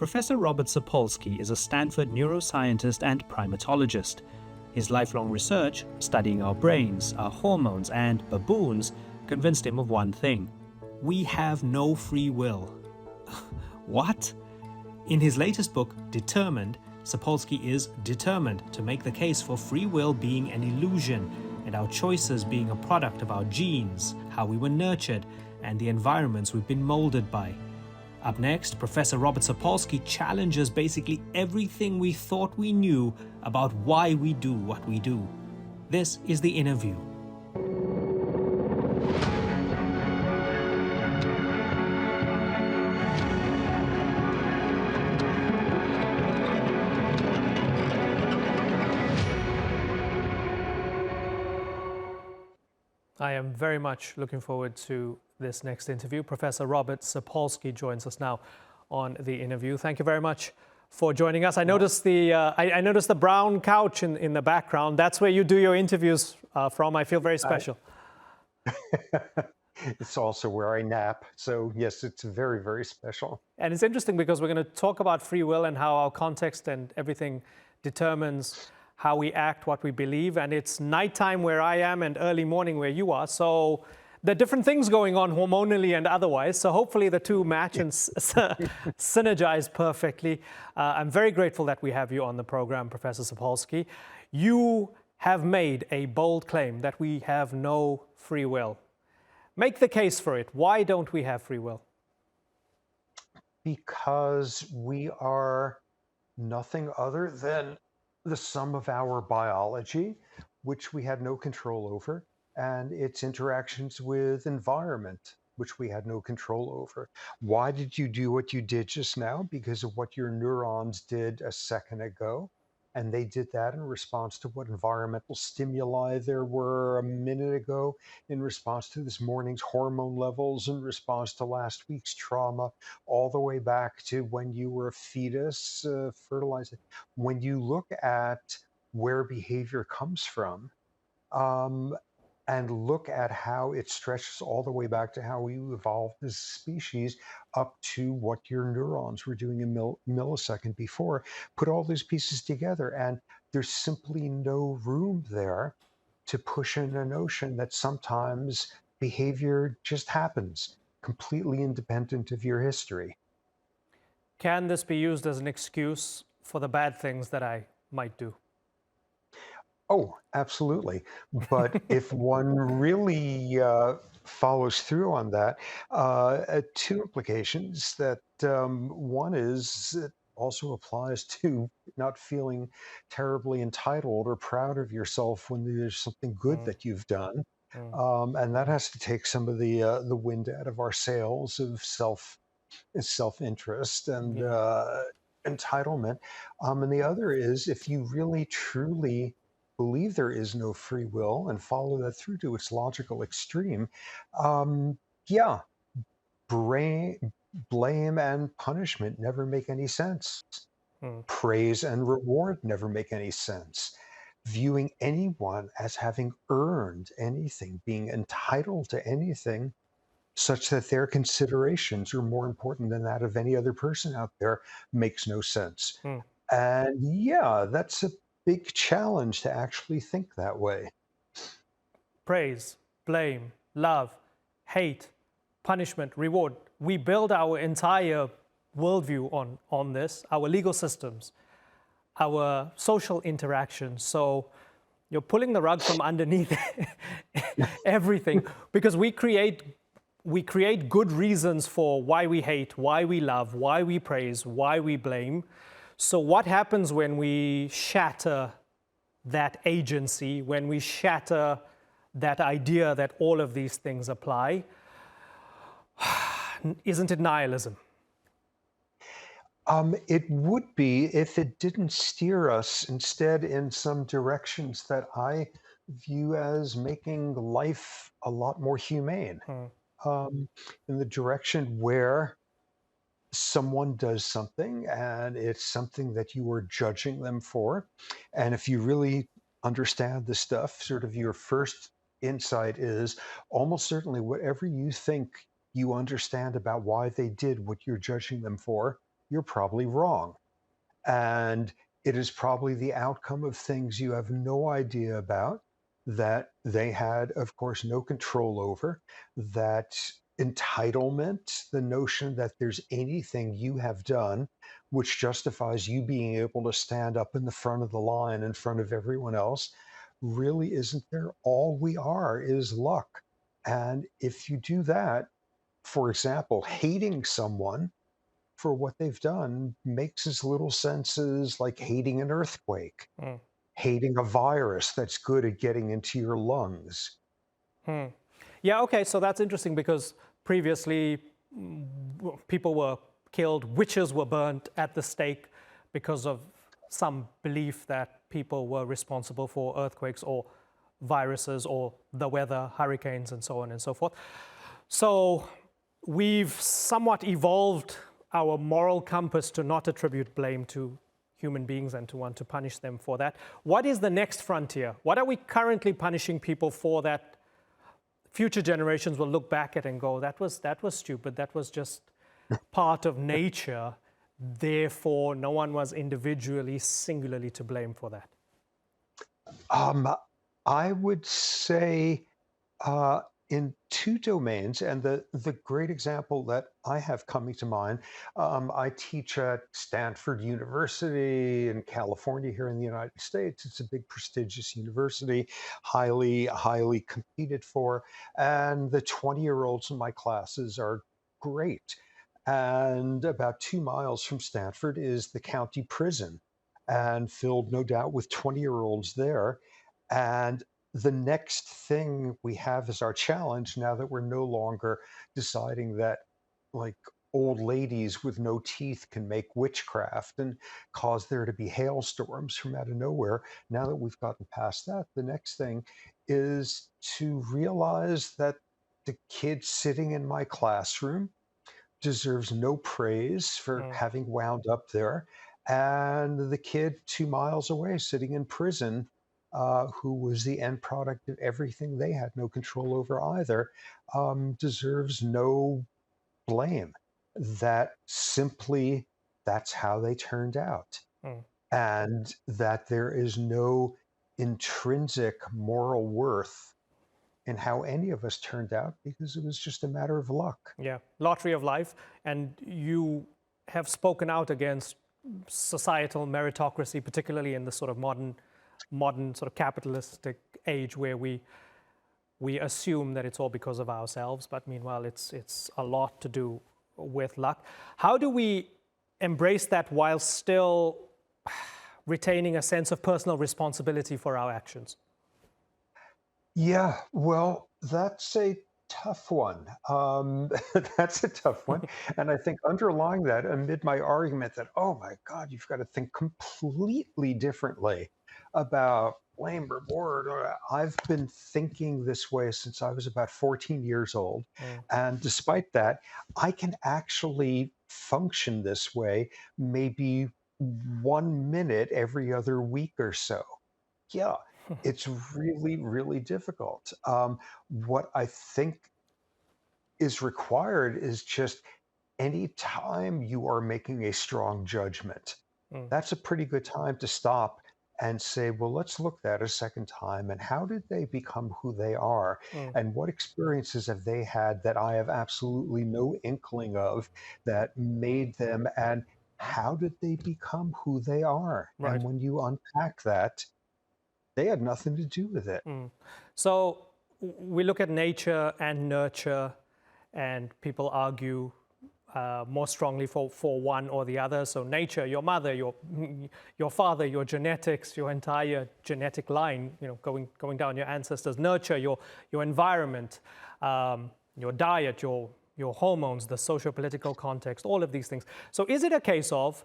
Professor Robert Sapolsky is a Stanford neuroscientist and primatologist. His lifelong research, studying our brains, our hormones, and baboons, convinced him of one thing: we have no free will. What? In his latest book, Determined, Sapolsky is determined to make the case for free will being an illusion and our choices being a product of our genes, how we were nurtured, and the environments we've been molded by. Up next, Professor Robert Sapolsky challenges basically everything we thought we knew about why we do what we do. This is the InnerView. I am very much looking forward to this next interview. Professor Robert Sapolsky joins us now on the InnerView. Thank you very much for joining us. I noticed the brown couch in the background. That's where you do your interviews from. I feel very special. It's also where I nap. So yes, it's very, very special. And it's interesting because we're going to talk about free will and how our context and everything determines how we act, what we believe. And it's nighttime where I am and early morning where you are. So there are different things going on hormonally and otherwise. So hopefully the two match and synergize perfectly. I'm very grateful that we have you on the program, Professor Sapolsky. You have made a bold claim that we have no free will. Make the case for it. Why don't we have free will? Because we are nothing other than the sum of our biology, which we had no control over, and its interactions with environment, which we had no control over. Why did you do what you did just now? Because of what your neurons did a second ago. And they did that in response to what environmental stimuli there were a minute ago, in response to this morning's hormone levels, in response to last week's trauma, all the way back to when you were a fetus, fertilizing. When you look at where behavior comes from, and look at how it stretches all the way back to how we evolved as a species up to what your neurons were doing a millisecond before, put all those pieces together, and there's simply no room there to push in a notion that sometimes behavior just happens, completely independent of your history. Can this be used as an excuse for the bad things that I might do? Oh, absolutely. But if one really follows through on that, two implications that one is it also applies to not feeling terribly entitled or proud of yourself when there's something good that you've done. And that has to take some of the wind out of our sails of self-interest and entitlement. And the other is if you really truly believe there is no free will and follow that through to its logical extreme, blame and punishment never make any sense. Praise and reward never make any sense. Viewing anyone as having earned anything, being entitled to anything, such that their considerations are more important than that of any other person out there, makes no sense. And yeah, that's a big challenge to actually think that way. Praise, blame, love, hate, punishment, reward. We build our entire worldview on this, our legal systems, our social interactions. So you're pulling the rug from underneath everything, because we create good reasons for why we hate, why we love, why we praise, why we blame. So what happens when we shatter that agency, when we shatter that idea that all of these things apply? Isn't it nihilism? It would be if it didn't steer us instead in some directions that I view as making life a lot more humane. In the direction where someone does something and it's something that you are judging them for. And if you really understand the stuff, sort of your first insight is almost certainly whatever you think you understand about why they did what you're judging them for, you're probably wrong. And it is probably the outcome of things you have no idea about, that they had, of course, no control over, that entitlement, the notion that there's anything you have done which justifies you being able to stand up in the front of the line in front of everyone else, really isn't there. All we are is luck. And if you do that, for example, hating someone for what they've done makes as little sense as like hating an earthquake, Mm. hating a virus that's good at getting into your lungs. Hmm. Yeah, okay, so that's interesting because previously people were killed, witches were burnt at the stake because of some belief that people were responsible for earthquakes or viruses or the weather, hurricanes, and so on and so forth. So we've somewhat evolved our moral compass to not attribute blame to human beings and to want to punish them for that. What is the next frontier? What are we currently punishing people for that future generations will look back at and go, that was stupid, that was just part of nature, therefore no one was individually, singularly to blame for that? Um, I would say uh, in two domains, and the great example that I have coming to mind, I teach at Stanford University in California here in the United States. It's a big prestigious university, highly competed for, and the 20-year-olds in my classes are great. And about 2 miles from Stanford is the county prison, and filled no doubt with 20-year-olds there. And the next thing we have as our challenge, now that we're no longer deciding that like old ladies with no teeth can make witchcraft and cause there to be hailstorms from out of nowhere. Now that we've gotten past that, the next thing is to realize that the kid sitting in my classroom deserves no praise for Mm, having wound up there. And the kid 2 miles away, sitting in prison, who was the end product of everything they had no control over either, deserves no blame. That simply, that's how they turned out. mm. And that there is no intrinsic moral worth in how any of us turned out because it was just a matter of luck. Yeah, lottery of life. And you have spoken out against societal meritocracy, particularly in the sort of modern sort of capitalistic age where we assume that it's all because of ourselves, but meanwhile it's a lot to do with luck. How do we embrace that while still retaining a sense of personal responsibility for our actions? Yeah, well, that's a tough one. That's a tough one. And I think underlying that, amid my argument that, oh my God, you've got to think completely differently about blame, reward. I've been thinking this way since I was about 14 years old. Mm, And despite that, I can actually function this way maybe 1 minute every other week or so. Yeah, it's really difficult. What I think is required is just any time you are making a strong judgment, mm, that's a pretty good time to stop and say, well, let's look at that a second time. And how did they become who they are? mm. And what experiences have they had that I have absolutely no inkling of that made them? And how did they become who they are? And Right. when you unpack that, they had nothing to do with it. Mm. So we look at nature and nurture, and people argue more strongly for one or the other. So nature, your mother, your father, your genetics, your entire genetic line, going down your ancestors. Nurture, your environment, your diet, your hormones, the socio-political context, all of these things. So is it a case of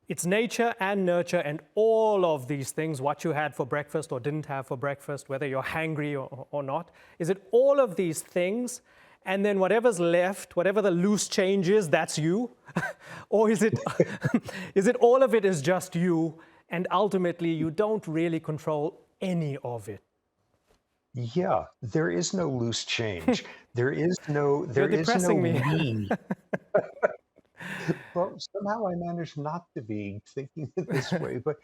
it's nature and nurture and all of these things, what you had for breakfast or didn't have for breakfast, whether you're hungry or not? Is it all of these things, and then whatever's left, whatever the loose change is, that's you? Or is it, is it all of it is just you, and ultimately you don't really control any of it? Yeah, there is no loose change. You're There is no depressing me. we. Well, somehow I managed not to be thinking it this way, but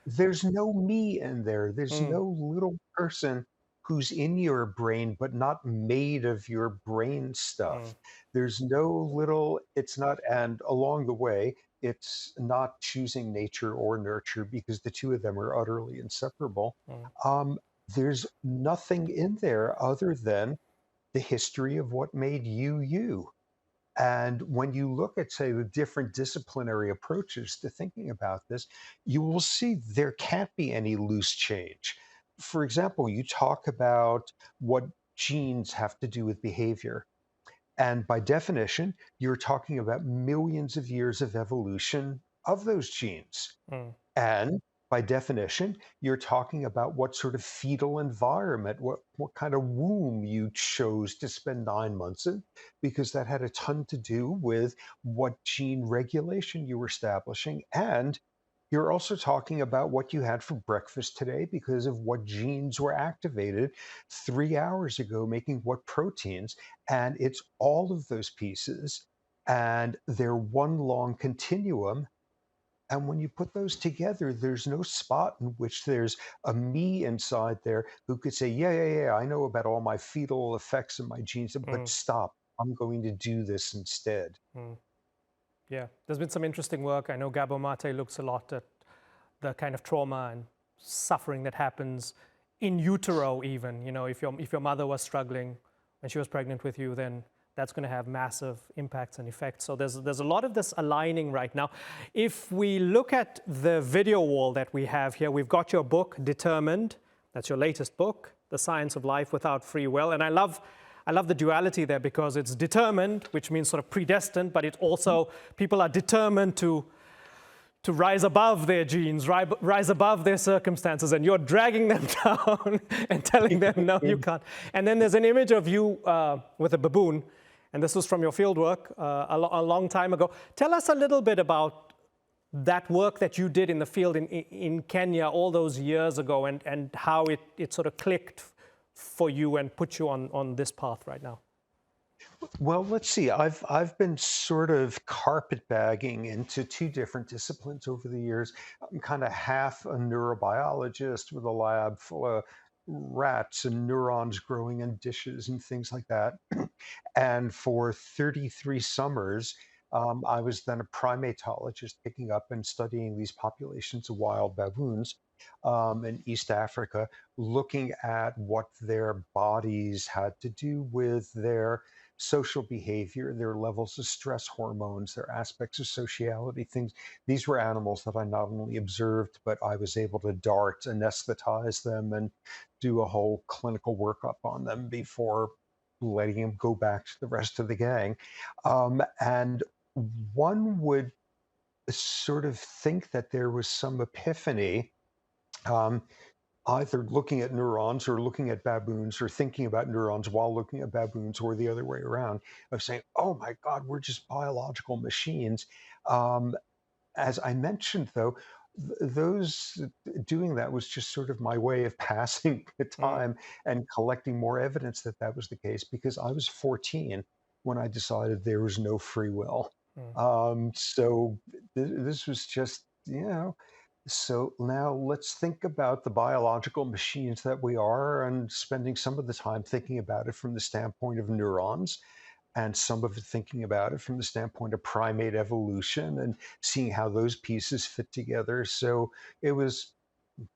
there's no me in there. There's Mm, no little person who's in your brain, but not made of your brain mm, stuff. There's no little, it's not, and along the way, it's not choosing nature or nurture because the two of them are utterly inseparable. mm, Um, there's nothing in there other than the history of what made you you. And when you look at, say, the different disciplinary approaches to thinking about this, you will see there can't be any loose change. For example, you talk about what genes have to do with behavior. And by definition, you're talking about millions of years of evolution of those genes. mm, And by definition, you're talking about what sort of fetal environment, what kind of womb you chose to spend 9 months in, because that had a ton to do with what gene regulation you were establishing. And you're also talking about what you had for breakfast today because of what genes were activated 3 hours ago, making what proteins. And it's all of those pieces. And they're one long continuum, and when you put those together, there's no spot in which there's a me inside there who could say, yeah, yeah, yeah, I know about all my fetal effects and my genes, but mm, stop. I'm going to do this instead. mm. Yeah, there's been some interesting work. I know Gabor Mate looks a lot at the kind of trauma and suffering that happens in utero even. You know, if your mother was struggling when she was pregnant with you, then that's going to have massive impacts and effects. So there's a lot of this aligning right now. If we look at the video wall that we have here, we've got your book, Determined. That's your latest book, The Science of Life Without Free Will. And I love the duality there because it's determined, which means sort of predestined, but it also, people are determined to rise above their genes, rise above their circumstances, and you're dragging them down and telling them, no, you can't. And then there's an image of you with a baboon, and this was from your field work a long time ago. Tell us a little bit about that work that you did in the field in Kenya all those years ago, and how it sort of clicked for you and put you on this path right now. Well, let's see. I've been sort of carpetbagging into two different disciplines over the years. I'm kind of half a neurobiologist with a lab full of rats and neurons growing in dishes and things like that. And for 33 summers, I was then a primatologist picking up and studying these populations of wild baboons in East Africa, looking at what their bodies had to do with their social behavior, their levels of stress hormones, their aspects of sociality, things. These were animals that I not only observed, but I was able to dart, anesthetize them, and do a whole clinical workup on them before letting him go back to the rest of the gang. And one would sort of think that there was some epiphany, um, either looking at neurons or looking at baboons or thinking about neurons while looking at baboons or the other way around, of saying, oh my God, we're just biological machines. Um, as I mentioned, though, those doing that was just sort of my way of passing the Mm, time and collecting more evidence that that was the case because I was 14 when I decided there was no free will. mm, So this was just, so now let's think about the biological machines that we are and spending some of the time thinking about it from the standpoint of neurons and some of it thinking about it from the standpoint of primate evolution and seeing how those pieces fit together. So it was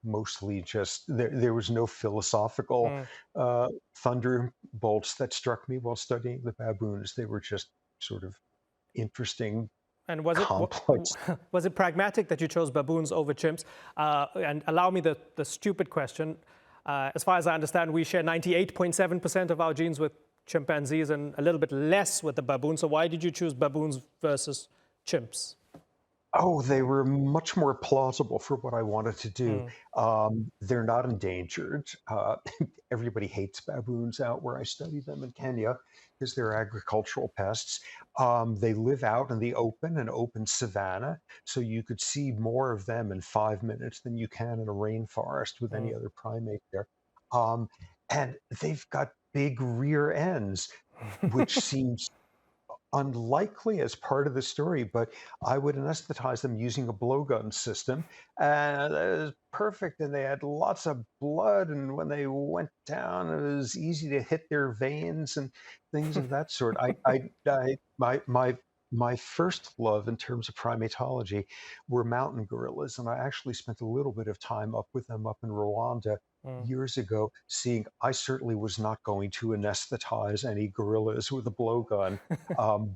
mostly just there was no philosophical mm. uh, thunderbolts that struck me while studying the baboons. They were just sort of interesting, And complex. was it pragmatic that you chose baboons over chimps? And allow me the stupid question. As far as I understand, we share 98.7% of our genes with chimpanzees and a little bit less with the baboons. So why did you choose baboons versus chimps? Oh, they were much more plausible for what I wanted to do. Mm, They're not endangered. Everybody hates baboons out where I study them in Kenya because they're agricultural pests. They live out in the open and open savanna, so you could see more of them in 5 minutes than you can in a rainforest with any mm. other primate there. Um, and they've got big rear ends, which seems unlikely as part of the story, but I would anesthetize them using a blowgun system, and it was perfect. And they had lots of blood, and when they went down, it was easy to hit their veins and things of that sort. My first love in terms of primatology were mountain gorillas, and I actually spent a little bit of time up with them up in Rwanda Mm, years ago, seeing I certainly was not going to anesthetize any gorillas with a blowgun,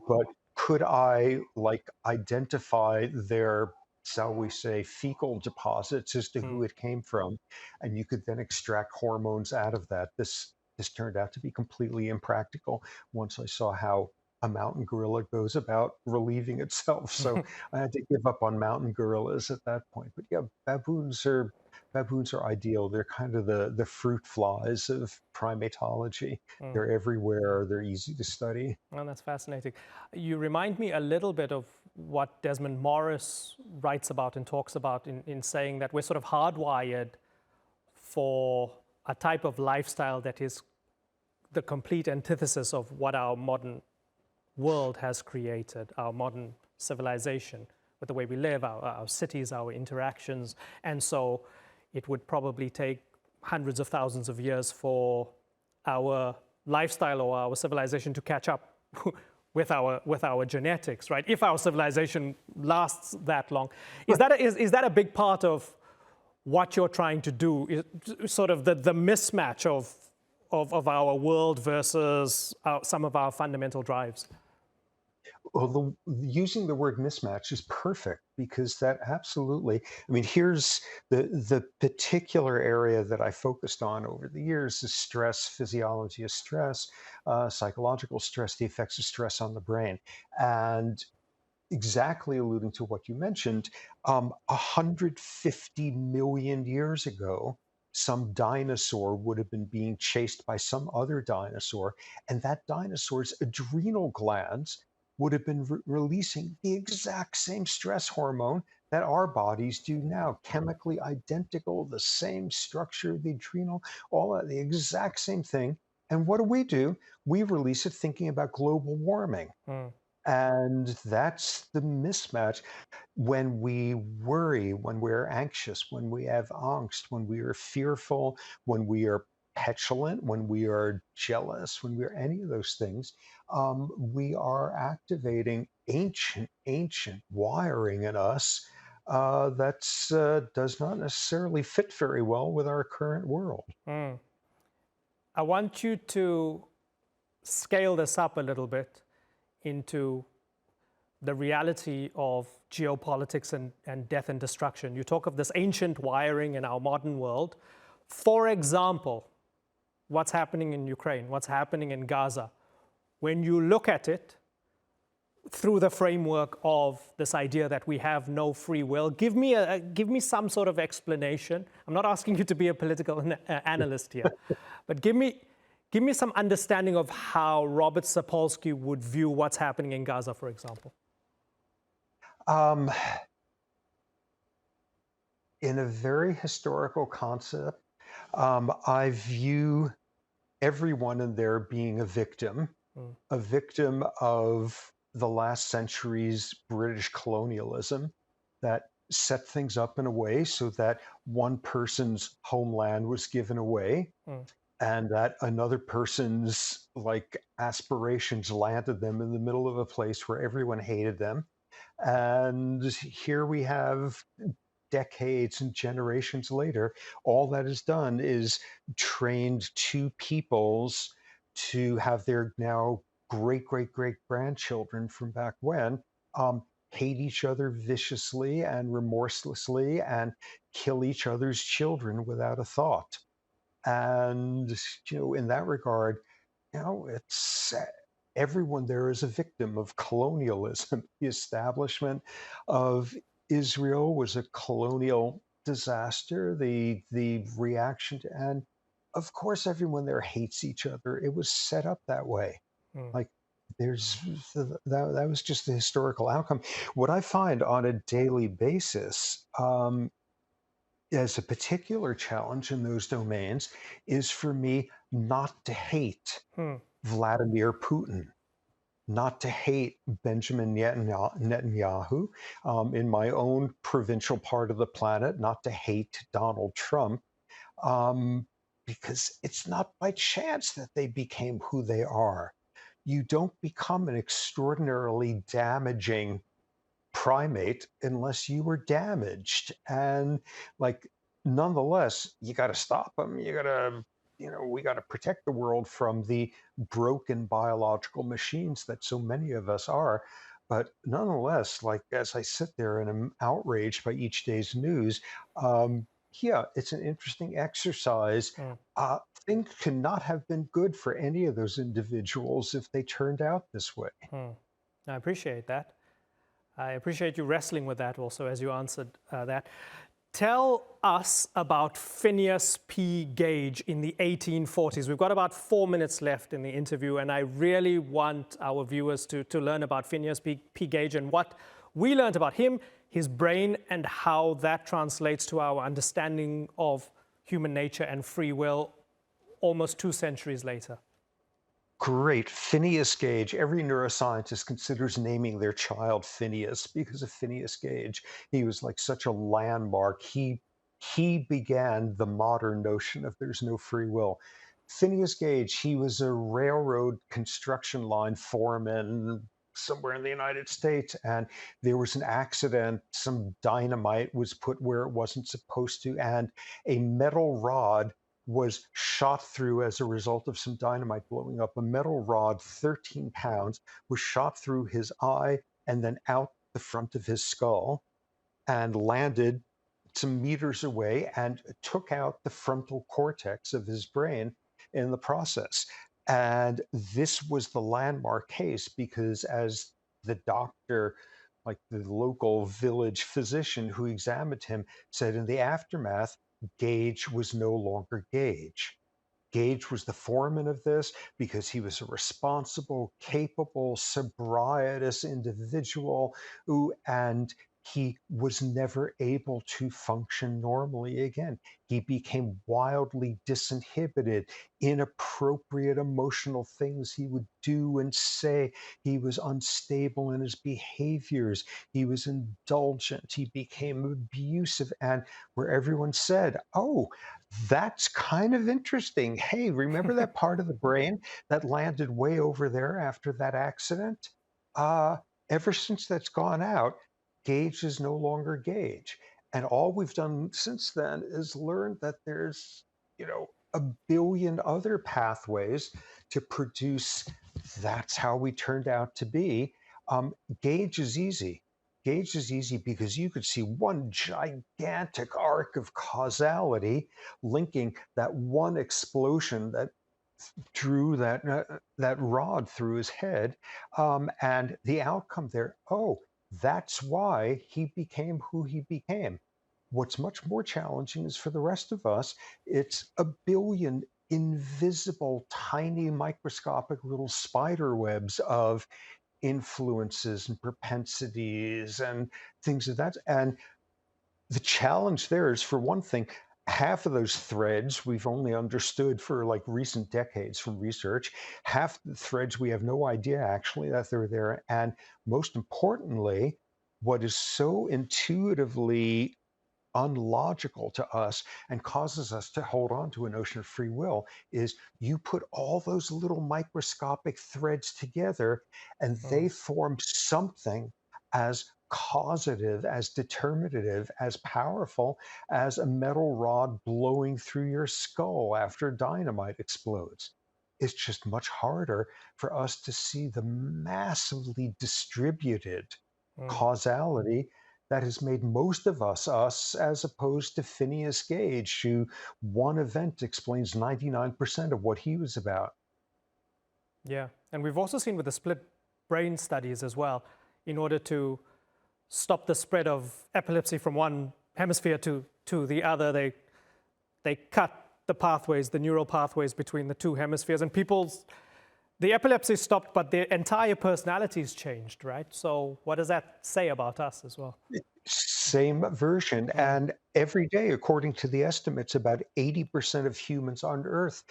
but could I like identify their, shall we say, fecal deposits as to who mm. it came from, and you could then extract hormones out of that. This turned out to be completely impractical once I saw how a mountain gorilla goes about relieving itself. So I had to give up on mountain gorillas at that point. But yeah, baboons are ideal. They're kind of the fruit flies of primatology. Mm. They're everywhere. They're easy to study. Well, that's fascinating. You remind me a little bit of what Desmond Morris writes about and talks about in saying that we're sort of hardwired for a type of lifestyle that is the complete antithesis of what our modern world has created, our modern civilization, with the way we live, our cities, our interactions. And so it would probably take hundreds of thousands of years for our lifestyle or our civilization to catch up with our genetics, right? If our civilization lasts that long. Is that a big part of what you're trying to do? Is sort of the mismatch of our world versus some of our fundamental drives? Well, using the word mismatch is perfect because that absolutely. I mean, here's the particular area that I focused on over the years is stress, physiology of stress, psychological stress, the effects of stress on the brain, and exactly alluding to what you mentioned, 150 million years ago, some dinosaur would have been being chased by some other dinosaur, and that dinosaur's adrenal glands would have been releasing the exact same stress hormone that our bodies do now, chemically identical, the same structure, the adrenal, all of the exact same thing. And what do? We release it thinking about global warming. Mm, And that's the mismatch. When we worry, when we're anxious, when we have angst, when we are fearful, when we are petulant, when we are jealous, when we're any of those things, we are activating ancient wiring in us that does not necessarily fit very well with our current world. mm. I want you to scale this up a little bit into the reality of geopolitics and death and destruction. You talk of this ancient wiring in our modern world. For example, what's happening in Ukraine, what's happening in Gaza. When you look at it through the framework of this idea that we have no free will, give me some sort of explanation. I'm not asking you to be a political analyst here, but give me some understanding of how Robert Sapolsky would view what's happening in Gaza, for example. Um, in a very historical concept, I view everyone in there being Mm, a victim of the last century's British colonialism that set things up in a way so that one person's homeland was given away mm, and that another person's like aspirations landed them in the middle of a place where everyone hated them. And here we have decades and generations later, all that is done is trained two peoples to have their now great grandchildren from back when hate each other viciously and remorselessly and kill each other's children without a thought. And in that regard, it's everyone there is a victim of colonialism. The establishment of Israel was a colonial disaster. The reaction to, and of course, everyone there hates each other. It was set up that way. mm, Like there's that was just the historical outcome. What I find on a daily basis, as a particular challenge in those domains, is for me not to hate mm, Vladimir Putin, not to hate Benjamin Netanyahu, in my own provincial part of the planet, not to hate Donald Trump, um, because it's not by chance that they became who they are. You don't become an extraordinarily damaging primate unless you were damaged. And like, nonetheless, you got to stop them. You got to, we got to protect the world from the broken biological machines that so many of us are. But nonetheless, like as I sit there and I'm outraged by each day's news, yeah, it's an interesting exercise. Mm. Things could not have been good for any of those individuals if they turned out this way. I appreciate that. I appreciate you wrestling with that also as you answered that. Tell us about Phineas P. Gage in the 1840s. We've got about 4 minutes left in the interview, and I really want our viewers to learn about Phineas P. Gage and what we learned about him, his brain, and how that translates to our understanding of human nature and free will almost 2 centuries later. Great. Phineas Gage. Every neuroscientist considers naming their child Phineas because of Phineas Gage. He was like such a landmark. He began the modern notion of there's no free will. Phineas Gage, he was a railroad construction line foreman somewhere in the United States, and there was an accident. Some dynamite was put where it wasn't supposed to, and a metal rod was shot through as a result of some dynamite blowing up. A metal rod, 13 pounds, was shot through his eye and then out the front of his skull and landed some meters away and took out the frontal cortex of his brain in the process. And this was the landmark case because, as the doctor, like the local village physician who examined him, said in the aftermath, Gage was no longer Gage. Gage was the foreman of this because he was a responsible, capable, sobrietous individual and he was never able to function normally again. He became wildly disinhibited, inappropriate emotional things he would do and say. He was unstable in his behaviors. He was indulgent. He became abusive. And where everyone said, oh, that's kind of interesting. Hey, remember that part of the brain that landed way over there after that accident? Uh, Ever since that's gone out, Gage is no longer Gage. And all we've done since then is learn that there's, a billion other pathways to produce that's how we turned out to be. Gage is easy. Gage is easy because you could see one gigantic arc of causality linking that one explosion that drew that rod through his head, and the outcome there. Oh, that's why he became who he became. What's much more challenging is for the rest of us. It's a billion invisible, tiny, microscopic little spider webs of influences and propensities and things of that. And the challenge there is, for one thing, half of those threads we've only understood for like recent decades from research. Half the threads we have no idea actually that they're there. And most importantly, what is so intuitively unlogical to us and causes us to hold on to a notion of free will is you put all those little microscopic threads together and they form something as causative, as determinative, as powerful as a metal rod blowing through your skull after dynamite explodes. It's just much harder for us to see the massively distributed causality that has made most of us, as opposed to Phineas Gage, who one event explains 99% of what he was about. Yeah, and we've also seen with the split brain studies as well, in order to stop the spread of epilepsy from one hemisphere to the other, they cut the pathways, the neural pathways between the two hemispheres, and the epilepsy stopped, but their entire personalities changed, right? So what does that say about us as well? Same version. And every day, according to the estimates, about 80% of humans on Earth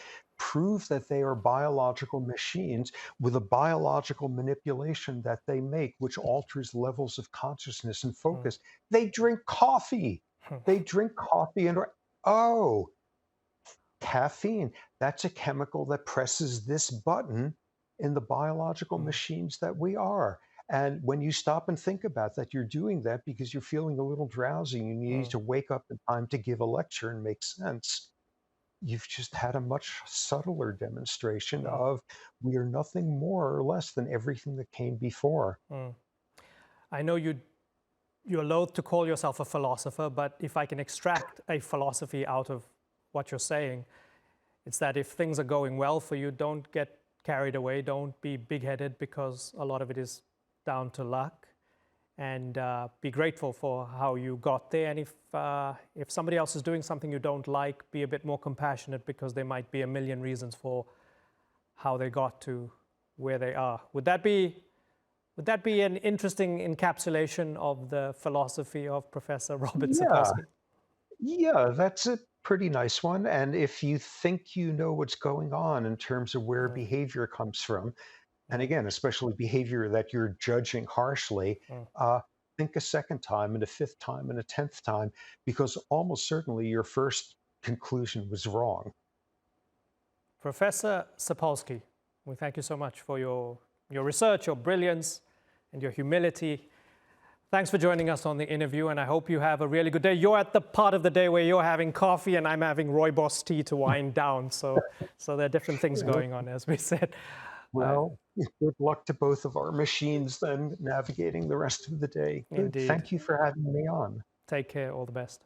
prove that they are biological machines with a biological manipulation that they make, which alters levels of consciousness and Mm. focus. They drink coffee. They drink coffee and, oh, caffeine. That's a chemical that presses this button in the biological Mm. machines that we are. And when you stop and think about that, you're doing that because you're feeling a little drowsy. You need Mm. to wake up in time to give a lecture and make sense. You've just had a much subtler demonstration Mm. of we are nothing more or less than everything that came before. Mm. I know you're loath to call yourself a philosopher, but if I can extract a philosophy out of what you're saying, it's that if things are going well for you, don't get carried away, don't be big-headed, because a lot of it is down to luck, and be grateful for how you got there. And if somebody else is doing something you don't like, be a bit more compassionate, because there might be a million reasons for how they got to where they are. Would that be an interesting encapsulation of the philosophy of Professor Robert Yeah, Sapolsky? yeah, that's a pretty nice one. And if you think you know what's going on in terms of where Mm. behavior comes from, and Mm. again, especially behavior that you're judging harshly, Mm. think a second time and a fifth time and a tenth time, because almost certainly your first conclusion was wrong. Professor Sapolsky, we thank you so much for your research, your brilliance, and your humility. Thanks for joining us on the interview, and I hope you have a really good day. You're at the part of the day where you're having coffee, and I'm having rooibos tea to wind down. So there are different things Yeah, going on, as we said. Uh, well, good luck to both of our machines then navigating the rest of the day. Good. Indeed. Thank you for having me on. Take care. All the best.